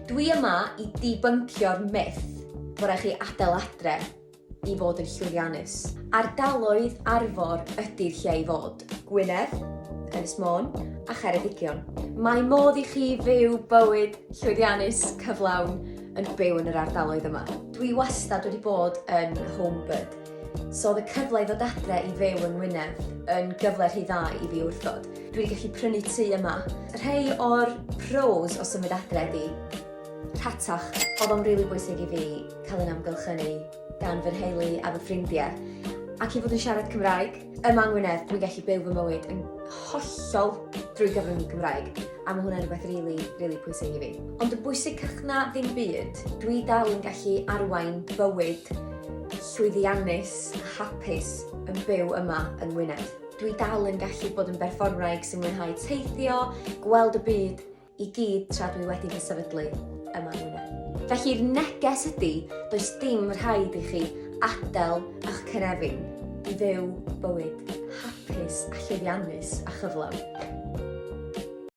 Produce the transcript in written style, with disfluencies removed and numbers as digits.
Dwi yma i dibyncio'r myth bod rhaid chi adael adre i fod yn llwyddiannus. Ardaloedd Arfor ydy'r lle i fod. Gwynedd, Ynys Môn a Cheredigion. Mae modd i chi fyw bywyd llwyddiannus cyflawn yn byw yn yr ardaloedd yma. Dwi wastad wedi bod yn homebird, so oedd y cyfle i ddod adre i fyw yng Ngwynedd yn gyfle rhy dda i fi wrthod. Dwi wedi gallu prynu tŷ yma. Rhei o'r pros o symud adre ydi rhatach. Oedd o'n rili bwysig i fi cael ein amgylchynu gan fy nheulu a fy ffrindiau ac i fod yn siarad Cymraeg. Yma yng Ngwynedd, dwi'n gallu byw fy mywyd yn hollol drwy gyfrwng Cymraeg a mae hwnna'n rhywbeth rili pwysig i fi. Ond y bwysicach na ddim byd, dwi dal yn gallu arwain bywyd llwyddiannus a hapus yn byw yma yn Ngwynedd. Dwi dal yn gallu bod yn berfformwraig sy'n mwynhau teithio, gweld y byd i gyd tra dwi wedi fy sefydlu yma yn Ngwynedd. Felly'r neges ydy, does dim rhaid i chi adael a'ch cynefin i fyw bywyd hapus a llwyddiannus a chyflawn.